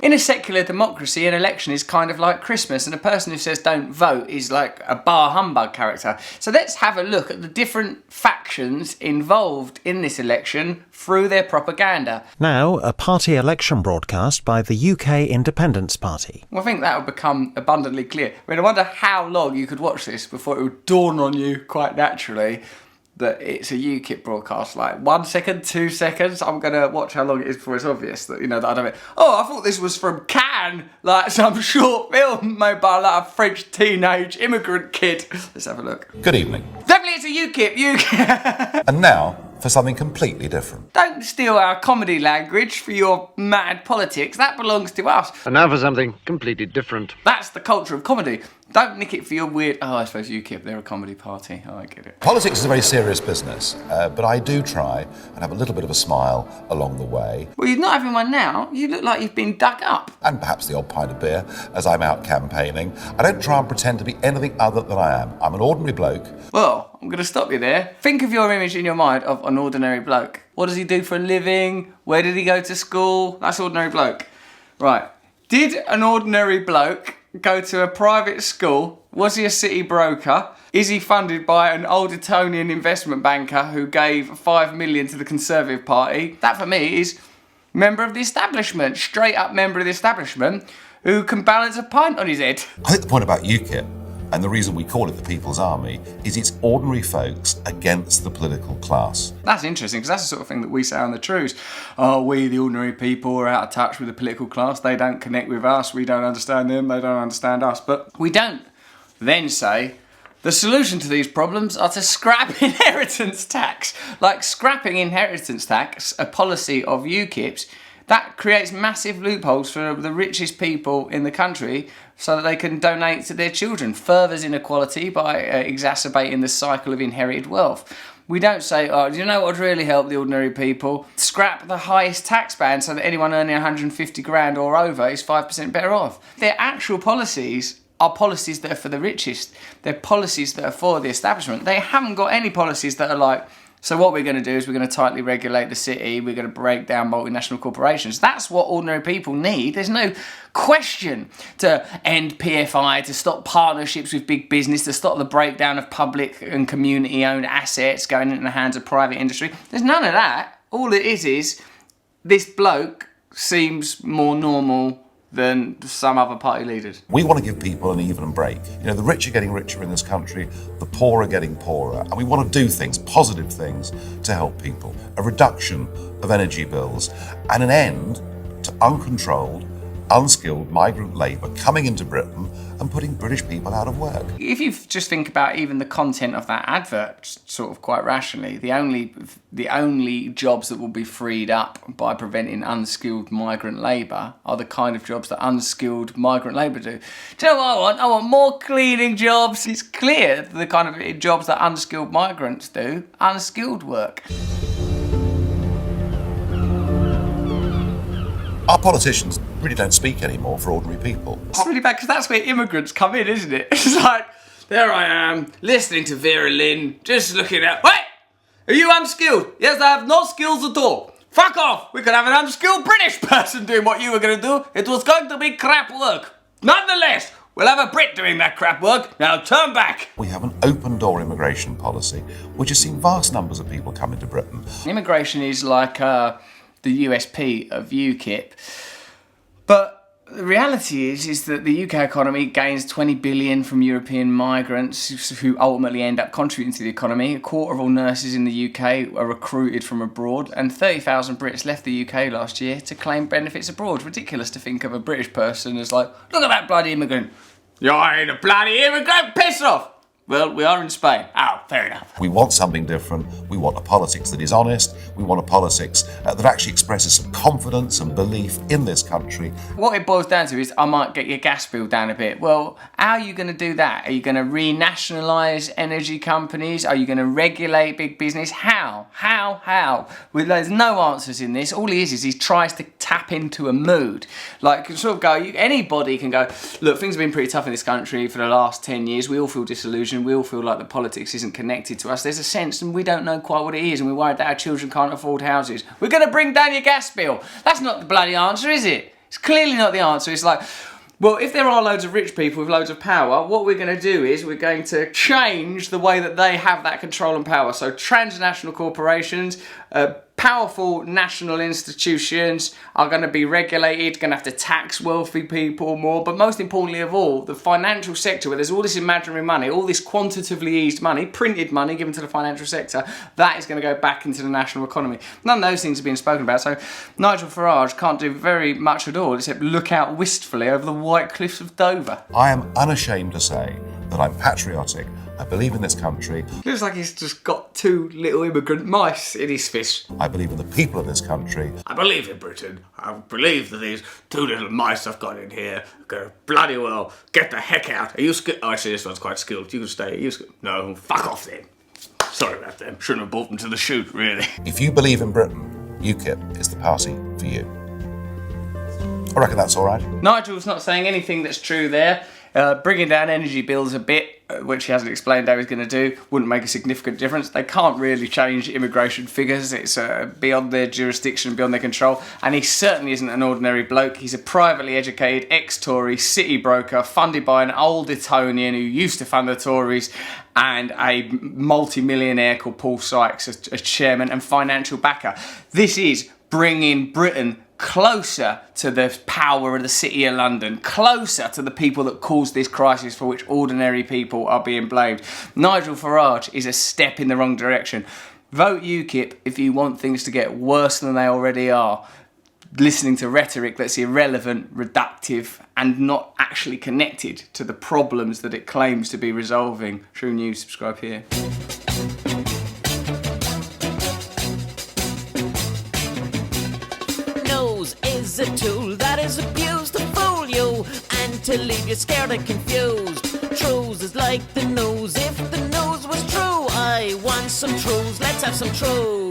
In a secular democracy, an election is kind of like Christmas, and a person who says don't vote is like a bar humbug character. So let's have a look at the different factions involved in this election through their propaganda. Now, a party election broadcast by the UK Independence Party. Well, I think that will become abundantly clear. I mean, I wonder how long you could watch this before it would dawn on you quite naturally that it's a UKIP broadcast. Like 1 second, 2 seconds. I'm going to watch how long it is before it's obvious that, that I don't mean, I thought this was from Cannes, like some short film made by like a French teenage immigrant kid. Let's have a look. Good evening. Definitely it's a UKIP. And now for something completely different. Don't steal our comedy language for your mad politics. That belongs to us. And now for something completely different. That's the culture of comedy. Don't nick it for your weird... I suppose UKIP, they're a comedy party. I get it. Politics is a very serious business, but I do try and have a little bit of a smile along the way. Well, you're not having one now. You look like you've been dug up. And perhaps the odd pint of beer as I'm out campaigning. I don't try and pretend to be anything other than I am. I'm an ordinary bloke. Well, I'm going to stop you there. Think of your image in your mind of an ordinary bloke. What does he do for a living? Where did he go to school? That's ordinary bloke. Right. Did an ordinary bloke go to a private school? Was he a city broker? Is he funded by an old Etonian investment banker who gave 5 million to the Conservative Party? That for me is member of the establishment, straight up member of the establishment who can balance a pint on his head. I think the point about UKIP, and the reason we call it the People's Army, is it's ordinary folks against the political class. That's interesting, because that's the sort of thing that we say on the Trews. We, the ordinary people, are out of touch with the political class. They don't connect with us. We don't understand them. They don't understand us. But we don't then say the solution to these problems are to scrap inheritance tax. Like scrapping inheritance tax, a policy of UKIP's, that creates massive loopholes for the richest people in the country so that they can donate to their children, furthers inequality by exacerbating the cycle of inherited wealth. We don't say, do you know what would really help the ordinary people? Scrap the highest tax band so that anyone earning 150 grand or over is 5% better off. Their actual policies are policies that are for the richest. They're policies that are for the establishment. They haven't got any policies that are like, so what we're going to do is we're going to tightly regulate the city, we're going to break down multinational corporations. That's what ordinary people need. There's no question to end PFI, to stop partnerships with big business, to stop the breakdown of public and community-owned assets going into the hands of private industry. There's none of that. All it is this bloke seems more normal than some other party leaders. We want to give people an even break. The rich are getting richer in this country, the poor are getting poorer, and we want to do things, positive things, to help people. A reduction of energy bills and an end to uncontrolled, unskilled migrant labour coming into Britain and putting British people out of work. If you just think about even the content of that advert, sort of quite rationally, the only jobs that will be freed up by preventing unskilled migrant labour are the kind of jobs that unskilled migrant labour do. Do you know what I want? I want more cleaning jobs. It's clear the kind of jobs that unskilled migrants do, unskilled work. Our politicians really don't speak anymore for ordinary people. It's really bad because that's where immigrants come in, isn't it? It's like, there I am, listening to Vera Lynn, just looking at, wait, are you unskilled? Yes, I have no skills at all. Fuck off! We could have an unskilled British person doing what you were going to do. It was going to be crap work. Nonetheless, we'll have a Brit doing that crap work. Now turn back. We have an open door immigration policy, which has seen vast numbers of people come into Britain. Immigration is like the USP of UKIP. But the reality is that the UK economy gains 20 billion from European migrants who ultimately end up contributing to the economy. A quarter of all nurses in the UK are recruited from abroad, and 30,000 Brits left the UK last year to claim benefits abroad. Ridiculous to think of a British person as like, look at that bloody immigrant. You ain't a bloody immigrant, piss off! Well, we are in Spain. Oh, fair enough. We want something different. We want a politics that is honest. We want a politics that actually expresses some confidence and belief in this country. What it boils down to is, I might get your gas bill down a bit. Well, how are you going to do that? Are you going to renationalise energy companies? Are you going to regulate big business? How? Well, there's no answers in this. All he is he tries to tap into a mood. Like, sort of go, anybody can go, look, things have been pretty tough in this country for the last 10 years. We all feel disillusioned. We all feel like the politics isn't connected to us. There's a sense and we don't know quite what it is, and we're worried that our children can't afford houses. We're going to bring down your gas bill. That's not the bloody answer, is it? It's clearly not the answer. It's like, well, if there are loads of rich people with loads of power, what we're going to do is we're going to change the way that they have that control and power. So transnational corporations, powerful national institutions are going to be regulated, going to have to tax wealthy people more, but most importantly of all, the financial sector, where there's all this imaginary money, all this quantitatively eased money, printed money given to the financial sector, that is going to go back into the national economy. None of those things are being spoken about, so Nigel Farage can't do very much at all except look out wistfully over the white cliffs of Dover. I am unashamed to say that I'm patriotic. I believe in this country. Looks like he's just got two little immigrant mice in his fist. I believe in the people of this country. I believe in Britain. I believe that these two little mice I've got in here go bloody well. Get the heck out. Are you skilled? Oh, actually, this one's quite skilled. You can stay. Are you skilled? No, fuck off then. Sorry about them. Shouldn't have brought them to the shoot, really. If you believe in Britain, UKIP is the party for you. I reckon that's all right. Nigel's not saying anything that's true there. Bringing down energy bills a bit, which he hasn't explained how he's going to do, wouldn't make a significant difference. They can't really change immigration figures. It's beyond their jurisdiction, beyond their control. And he certainly isn't an ordinary bloke. He's a privately educated ex-Tory city broker funded by an old Etonian who used to fund the Tories, and a multi-millionaire called Paul Sykes, a chairman and financial backer. This is bringing Britain closer to the power of the City of London, closer to the people that caused this crisis for which ordinary people are being blamed. Nigel Farage is a step in the wrong direction. Vote UKIP if you want things to get worse than they already are. Listening to rhetoric that's irrelevant, reductive, and not actually connected to the problems that it claims to be resolving. True News, subscribe here. Is a tool that is abused to fool you and to leave you scared and confused. Trews is like the news. If the news was true, I want some Trews. Let's have some Trews.